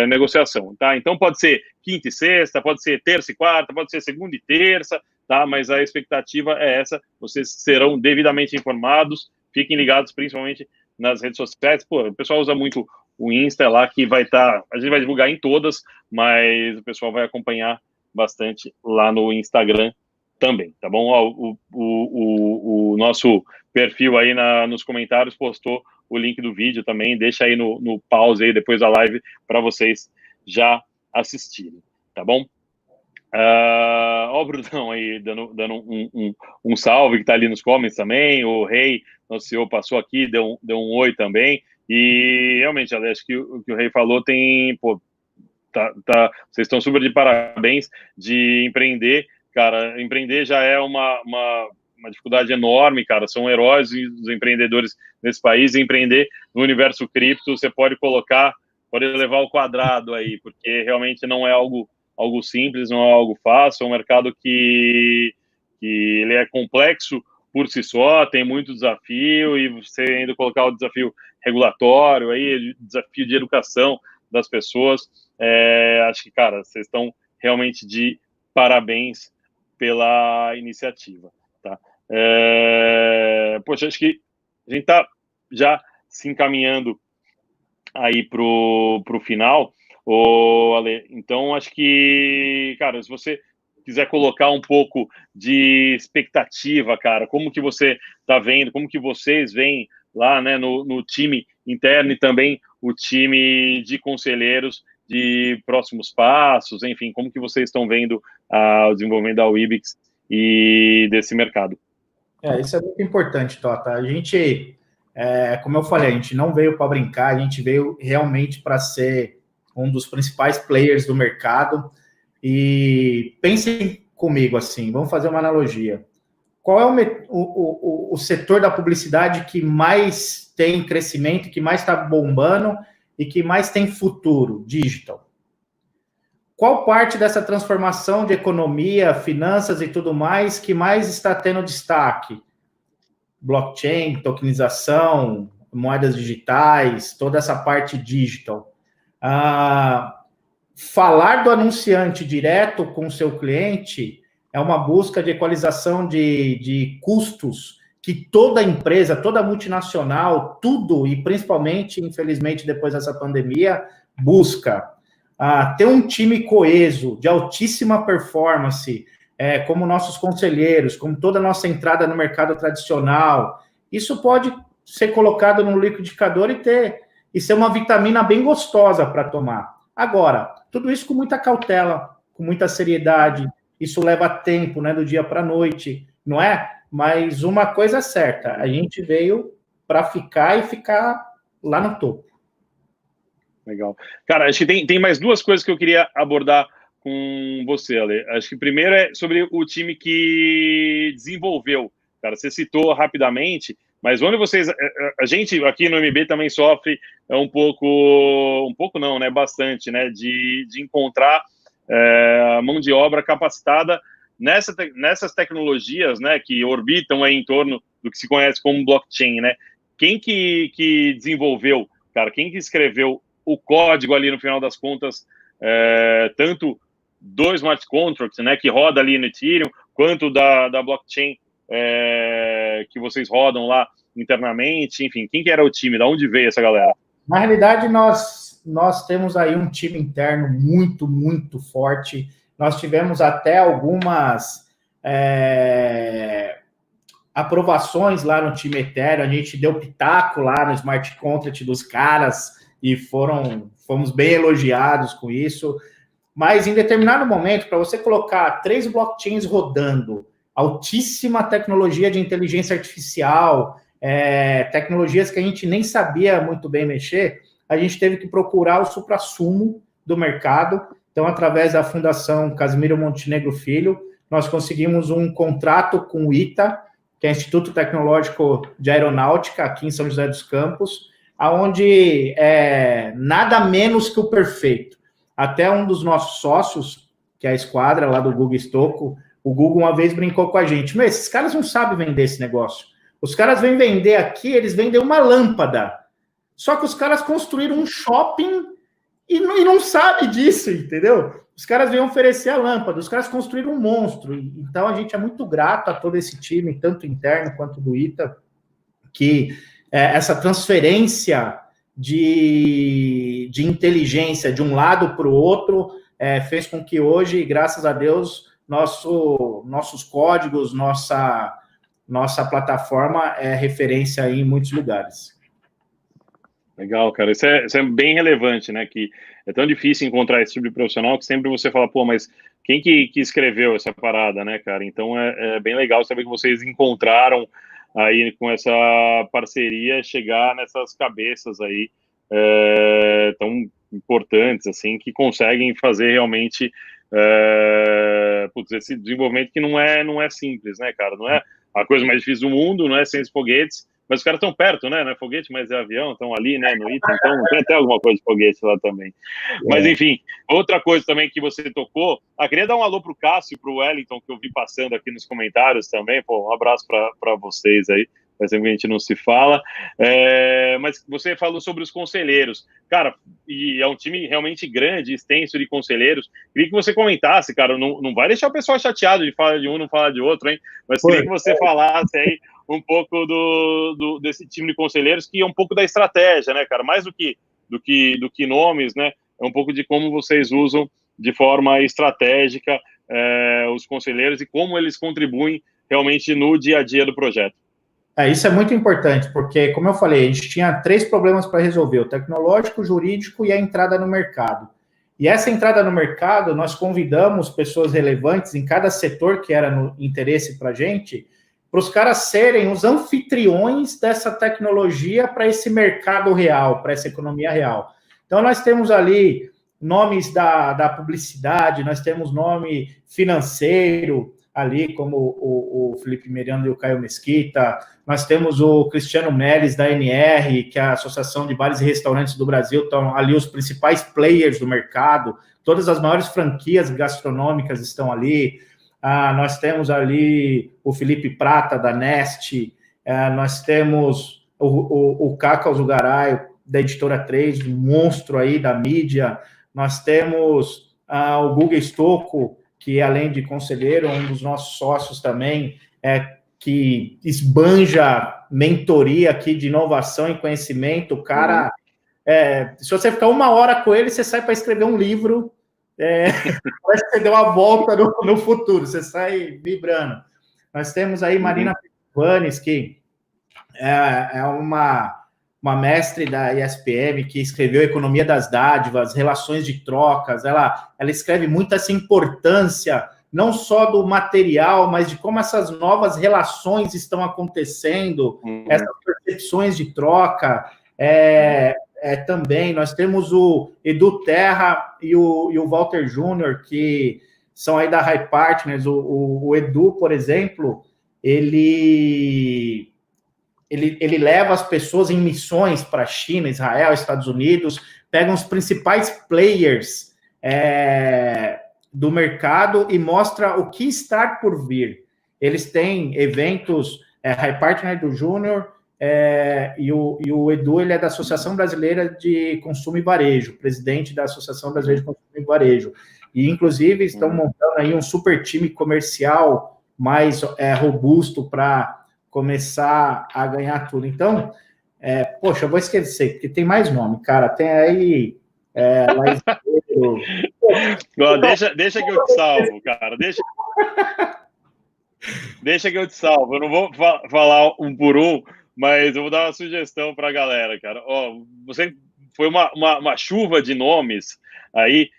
negociação, tá? Então, pode ser quinta e sexta, pode ser terça e quarta, pode ser segunda e terça, tá? Mas a expectativa é essa, vocês serão devidamente informados, fiquem ligados, principalmente nas redes sociais. Pô, o pessoal usa muito o Insta lá, que vai estar, a gente vai divulgar em todas, mas o pessoal vai acompanhar bastante lá no Instagram também, tá bom? Ó, o nosso perfil aí nos comentários postou o link do vídeo também, deixa aí no pause aí depois da live para vocês já assistirem, tá bom? Ó o Brunão aí dando um salve que tá ali nos comments também, o Rei, nosso CEO, passou aqui, deu um oi também, e realmente, acho que o que o Rei falou tem, pô, vocês estão super de parabéns de empreender, cara. Empreender já é uma dificuldade enorme, cara. São heróis os empreendedores nesse país. Empreender no universo cripto, você pode levar ao quadrado aí, porque realmente não é algo simples, não é algo fácil. É um mercado que ele é complexo por si só, tem muito desafio, e você ainda colocar o desafio regulatório aí, desafio de educação das pessoas. Acho que, cara, vocês estão realmente de parabéns pela iniciativa, tá? Poxa, acho que a gente tá já se encaminhando aí pro final, Ale. Então, acho que, cara, se você quiser colocar um pouco de expectativa, cara, como que você tá vendo, como que vocês veem lá, né, no time interno e também o time de conselheiros de próximos passos, enfim, como que vocês estão vendo o desenvolvimento da Wibix e desse mercado? Isso é muito importante, Tota. A gente, como eu falei, a gente não veio para brincar, a gente veio realmente para ser um dos principais players do mercado. E pensem comigo assim, vamos fazer uma analogia. Qual é o setor da publicidade que mais tem crescimento, que mais está bombando e que mais tem futuro? Digital. Qual parte dessa transformação de economia, finanças e tudo mais que mais está tendo destaque? Blockchain, tokenização, moedas digitais, toda essa parte digital. Falar do anunciante direto com o seu cliente é uma busca de equalização de custos que toda empresa, toda multinacional, tudo, e principalmente, infelizmente, depois dessa pandemia, busca. Ter um time coeso, de altíssima performance, como nossos conselheiros, como toda a nossa entrada no mercado tradicional, isso pode ser colocado no liquidificador e ser uma vitamina bem gostosa para tomar. Agora, tudo isso com muita cautela, com muita seriedade, isso leva tempo, né, do dia para a noite, não é? Mas uma coisa é certa, a gente veio para ficar e ficar lá no topo. Legal. Cara, acho que tem mais duas coisas que eu queria abordar com você, Ale. Acho que primeiro é sobre o time que desenvolveu. Cara, você citou rapidamente, mas onde vocês... A gente aqui no MB também sofre um pouco não, né? Bastante, né? De encontrar mão de obra capacitada nessas tecnologias, né? Que orbitam aí em torno do que se conhece como blockchain, né? Quem que desenvolveu, cara? Quem que escreveu o código ali no final das contas, tanto do smart contract, né, que roda ali no Ethereum, quanto da blockchain que vocês rodam lá internamente, enfim, quem que era o time, de onde veio essa galera? Na realidade, nós temos aí um time interno muito, muito forte. Nós tivemos até algumas aprovações lá no time Ethereum, a gente deu pitaco lá no smart contract dos caras, e fomos bem elogiados com isso, mas em determinado momento, para você colocar 3 blockchains rodando, altíssima tecnologia de inteligência artificial, tecnologias que a gente nem sabia muito bem mexer, a gente teve que procurar o suprassumo do mercado. Então, através da Fundação Casimiro Montenegro Filho, nós conseguimos um contrato com o ITA, que é o Instituto Tecnológico de Aeronáutica, aqui em São José dos Campos, onde é nada menos que o perfeito. Até um dos nossos sócios, que é a esquadra lá do Google Estocco, o Google uma vez brincou com a gente, mas esses caras não sabem vender esse negócio. Os caras vêm vender aqui, eles vendem uma lâmpada. Só que os caras construíram um shopping e não sabem disso, entendeu? Os caras vêm oferecer a lâmpada, os caras construíram um monstro. Então, a gente é muito grato a todo esse time, tanto interno quanto do ITA, que essa transferência de inteligência de um lado para o outro fez com que hoje, graças a Deus, nossos códigos, nossa plataforma é referência aí em muitos lugares. Legal, cara. Isso é bem relevante, né? Que é tão difícil encontrar esse tipo de profissional que sempre você fala, pô, mas quem que escreveu essa parada, né, cara? Então é bem legal saber que vocês encontraram aí com essa parceria chegar nessas cabeças aí tão importantes, assim, que conseguem fazer realmente esse desenvolvimento que não é simples, né, cara? Não é a coisa mais difícil do mundo, não é sem os foguetes, mas os caras estão perto, né? Não é foguete, mas é avião, estão ali, né? No ITA, então tem até alguma coisa de foguete lá também. Mas, enfim, outra coisa também que você tocou, queria dar um alô pro Cássio e pro Wellington, que eu vi passando aqui nos comentários também. Pô, um abraço para vocês aí. Faz tempo que a gente não se fala. Mas você falou sobre os conselheiros. Cara, e é um time realmente grande, extenso de conselheiros. Queria que você comentasse, cara, não vai deixar o pessoal chateado de falar de um, não falar de outro, hein? Mas queria que você falasse aí um pouco desse time de conselheiros, que é um pouco da estratégia, né, cara? Mais do que nomes, né? É um pouco de como vocês usam de forma estratégica os conselheiros e como eles contribuem realmente no dia a dia do projeto. Isso é muito importante, porque, como eu falei, a gente tinha 3 problemas para resolver: o tecnológico, o jurídico e a entrada no mercado. E essa entrada no mercado, nós convidamos pessoas relevantes em cada setor que era no interesse para a gente, para os caras serem os anfitriões dessa tecnologia para esse mercado real, para essa economia real. Então, nós temos ali nomes da publicidade, nós temos nome financeiro ali, como o Felipe Miranda e o Caio Mesquita, nós temos o Cristiano Melles, da NR, que é a Associação de Bares e Restaurantes do Brasil, estão ali os principais players do mercado, todas as maiores franquias gastronômicas estão ali. Nós temos ali o Felipe Prata, da Nest, nós temos o Cacau Zugaray, da Editora 3, um monstro aí da mídia, nós temos o Google Estocco, que além de conselheiro, um dos nossos sócios também, que esbanja mentoria aqui de inovação e conhecimento. O cara, se você ficar 1 hora com ele, você sai para escrever um livro, parece que você deu uma volta no futuro, você sai vibrando. Nós temos aí Marina Pivanes, que é uma mestre da ISPM, que escreveu Economia das Dádivas, Relações de Trocas. Ela escreve muito essa importância, não só do material, mas de como essas novas relações estão acontecendo, essas percepções de troca. Também nós temos o Edu Terra e o Walter Júnior, que são aí da High Partners. O Edu, por exemplo, ele leva as pessoas em missões para a China, Israel, Estados Unidos, pega os principais players do mercado e mostra o que está por vir. Eles têm eventos, High Partner do Júnior, e o Edu, ele é da Associação Brasileira de Consumo e Varejo, presidente da Associação Brasileira de Consumo e Varejo. E, inclusive, estão montando aí um super time comercial mais robusto para começar a ganhar tudo. Então, poxa, eu vou esquecer, porque tem mais nome, cara. Tem aí... Deixa que eu te salvo, cara. Deixa que eu te salvo. Eu não vou falar um por um, mas eu vou dar uma sugestão para a galera, cara. Você foi uma chuva de nomes aí.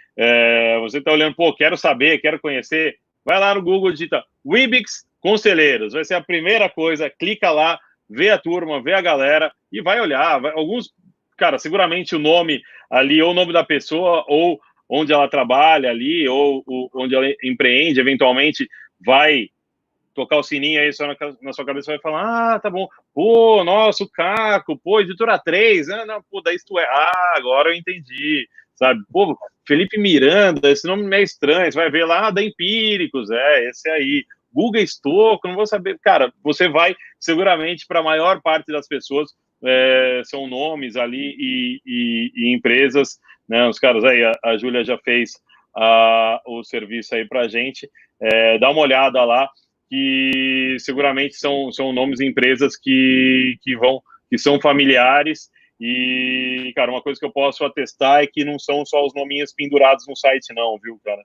Você está olhando, quero saber, quero conhecer. Vai lá no Google, digita Wibix Conselheiros. Vai ser a primeira coisa. Clica lá, vê a turma, vê a galera e vai olhar. Alguns, cara, seguramente o nome ali, ou o nome da pessoa, ou onde ela trabalha ali, ou onde ela empreende, eventualmente, vai tocar o sininho aí só na sua cabeça, vai falar, tá bom, pô, nossa, o Caco, pô, editora 3, não, pô, daí tu é, agora eu entendi, sabe, pô, Felipe Miranda, esse nome é estranho, você vai ver lá, da Empíricos, esse aí, Guga Stocco, não vou saber, cara, você vai, seguramente, para a maior parte das pessoas, são nomes ali e empresas, né, os caras aí, a Júlia já fez o serviço aí pra gente, dá uma olhada lá, que seguramente são nomes de empresas que são familiares e, cara, uma coisa que eu posso atestar é que não são só os nominhos pendurados no site não, viu, cara?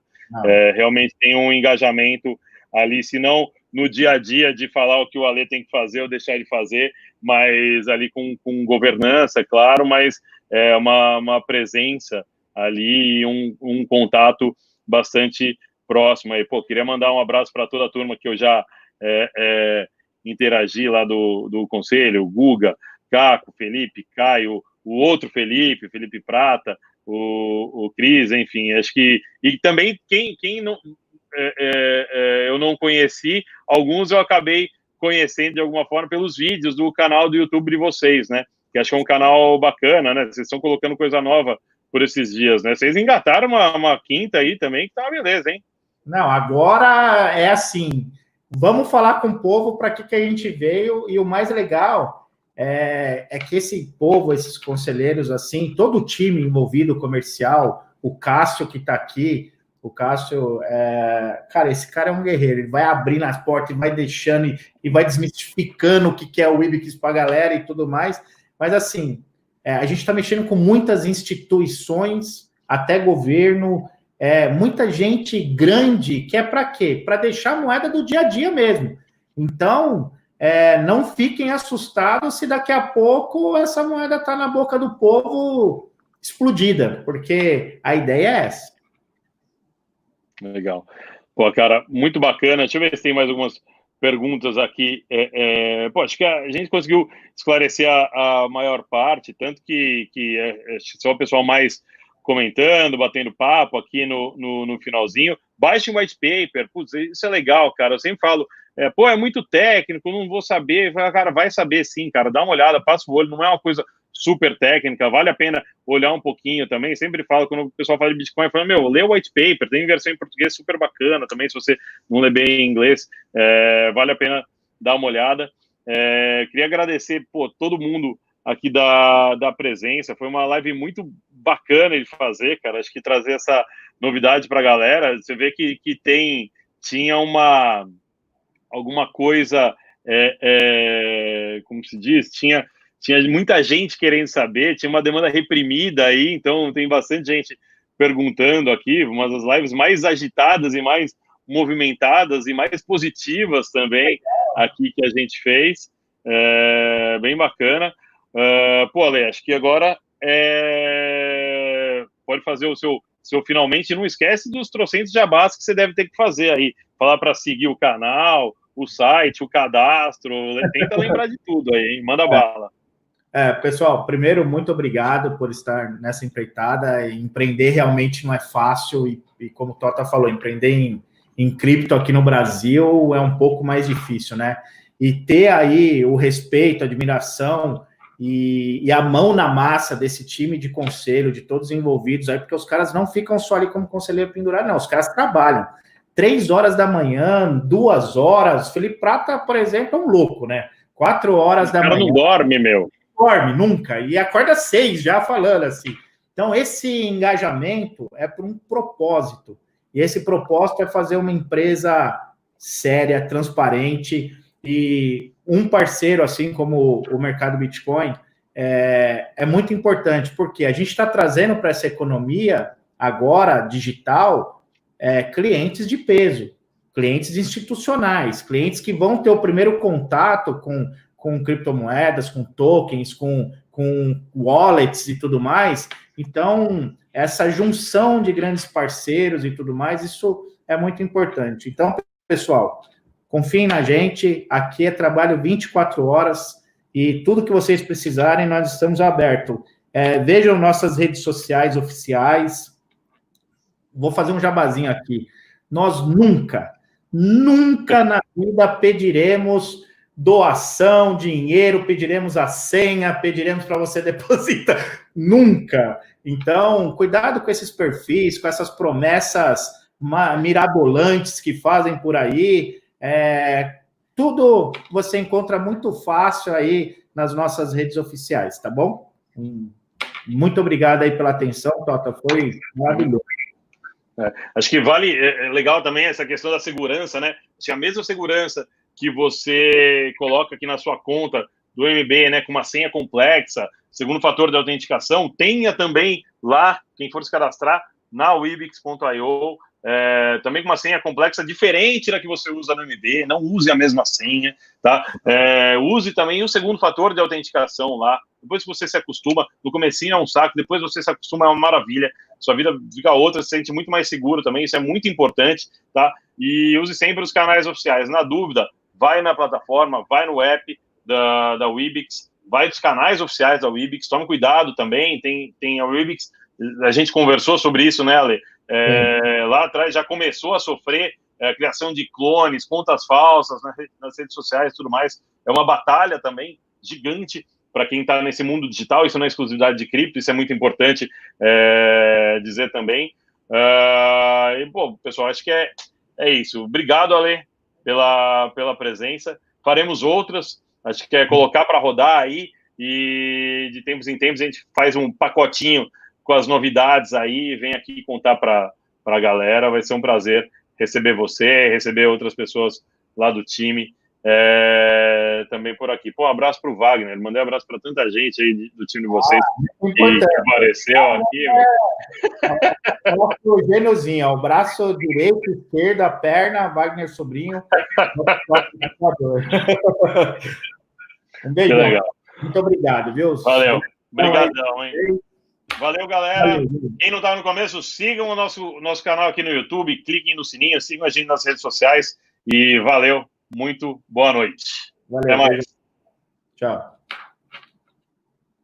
Realmente tem um engajamento ali, se não no dia a dia de falar o que o Ale tem que fazer ou deixar ele fazer, mas ali com governança, claro, mas é uma presença ali e um contato bastante próximo aí. Pô, queria mandar um abraço para toda a turma que eu já interagi lá do conselho, o Guga, Caco, Felipe, Caio, o outro Felipe Prata, o Cris, enfim, acho que... E também quem não... eu não conheci, alguns eu acabei conhecendo de alguma forma pelos vídeos do canal do YouTube de vocês, né? Que acho que é um canal bacana, né? Vocês estão colocando coisa nova por esses dias, né? Vocês engataram uma quinta aí também, que tá uma beleza, hein? Não, agora é assim, vamos falar com o povo para que a gente veio, e o mais legal é que esse povo, esses conselheiros, assim, todo o time envolvido, comercial, o Cássio que está aqui, o Cássio, cara, esse cara é um guerreiro, ele vai abrindo as portas e vai deixando e vai desmistificando o que é o Ibix para a galera e tudo mais, mas assim, a gente está mexendo com muitas instituições, até governo, muita gente grande, que é para quê? Para deixar a moeda do dia a dia mesmo. Então, não fiquem assustados se daqui a pouco essa moeda está na boca do povo explodida, porque a ideia é essa. Legal. Pô, cara, muito bacana. Deixa eu ver se tem mais algumas perguntas aqui. Pô, acho que a gente conseguiu esclarecer a maior parte, tanto que só o pessoal mais comentando, batendo papo aqui no finalzinho. Baixe um white paper, putz, isso é legal, cara. Eu sempre falo, pô, é muito técnico, não vou saber. Cara, vai saber sim, cara. Dá uma olhada, passa o olho, não é uma coisa super técnica, vale a pena olhar um pouquinho também. Sempre falo, quando o pessoal fala de Bitcoin, fala, lê o white paper, tem versão em português super bacana também, se você não lê bem em inglês, vale a pena dar uma olhada. Queria agradecer, pô, todo mundo aqui da presença, foi uma live muito bacana de fazer, cara, acho que trazer essa novidade para a galera, você vê que tinha alguma coisa, como se diz, tinha muita gente querendo saber, tinha uma demanda reprimida aí, então tem bastante gente perguntando aqui, uma das lives mais agitadas e mais movimentadas e mais positivas também aqui que a gente fez, bem bacana. Pô, Ale, acho que agora pode fazer o seu finalmente, não esquece dos trocentos jabás que você deve ter que fazer aí, falar para seguir o canal, o site, o cadastro, tenta lembrar de tudo aí, hein? Manda bala. Pessoal, primeiro, muito obrigado por estar nessa empreitada. Empreender realmente não é fácil e como o Tota falou, empreender em cripto aqui no Brasil é um pouco mais difícil, né? E ter aí o respeito, a admiração e a mão na massa desse time de conselho, de todos envolvidos aí, porque os caras não ficam só ali como conselheiro pendurado, não, os caras trabalham. 3 horas da manhã, 2 horas, Felipe Prata, por exemplo, é um louco, né? 4 horas da manhã. O cara não dorme, meu. Dorme nunca, e acorda 6 já falando assim. Então, esse engajamento é por um propósito, e esse propósito é fazer uma empresa séria, transparente, e um parceiro, assim como o mercado Bitcoin, é muito importante, porque a gente está trazendo para essa economia, agora, digital, clientes de peso, clientes institucionais, clientes que vão ter o primeiro contato com criptomoedas, com tokens, com wallets e tudo mais. Então, essa junção de grandes parceiros e tudo mais, isso é muito importante. Então, pessoal, confiem na gente, aqui é trabalho 24 horas e tudo que vocês precisarem, nós estamos abertos. Vejam nossas redes sociais oficiais. Vou fazer um jabazinho aqui. Nós nunca Nunca na vida pediremos doação, dinheiro, pediremos a senha, pediremos para você depositar. Nunca. Então, cuidado com esses perfis, com essas promessas mirabolantes que fazem por aí. Tudo você encontra muito fácil aí nas nossas redes oficiais, tá bom? Muito obrigado aí pela atenção, Tota, foi maravilhoso. Acho que vale, legal também essa questão da segurança, né? Se a mesma segurança que você coloca aqui na sua conta do MB, né, com uma senha complexa, segundo fator de autenticação, tenha também lá, quem for se cadastrar, na Wibix.io, também com uma senha complexa diferente da que você usa no MB, não use a mesma senha, tá? Use também o segundo fator de autenticação lá, depois que você se acostuma, no comecinho é um saco, depois você se acostuma, é uma maravilha, sua vida fica outra, se sente muito mais seguro também, isso é muito importante, tá? E use sempre os canais oficiais. Na dúvida, vai na plataforma, vai no app da Wibix, vai dos canais oficiais da Wibix, tome cuidado também, tem a Wibix, a gente conversou sobre isso, né, Ale? Lá atrás já começou a sofrer criação de clones, contas falsas nas redes sociais e tudo mais, é uma batalha também gigante para quem está nesse mundo digital, isso não é exclusividade de cripto, isso é muito importante dizer também. E, bom, pessoal, acho que é isso. Obrigado, Ale, pela presença. Faremos outras, acho que é colocar para rodar aí, e de tempos em tempos a gente faz um pacotinho com as novidades aí, vem aqui contar para a galera, vai ser um prazer receber você, receber outras pessoas lá do time, também por aqui. Pô, um abraço para o Wagner, mandei um abraço para tanta gente aí do time de vocês que apareceu aqui. O gêniozinho, o braço direito, esquerdo, a perna, Wagner Sobrinho. Um beijo. Muito obrigado, viu? Valeu. Obrigadão, hein? Valeu, galera. Valeu. Quem não estava no começo, sigam o nosso canal aqui no YouTube, cliquem no sininho, sigam a gente nas redes sociais e valeu. Muito boa noite. Valeu. Até mais. Tchau.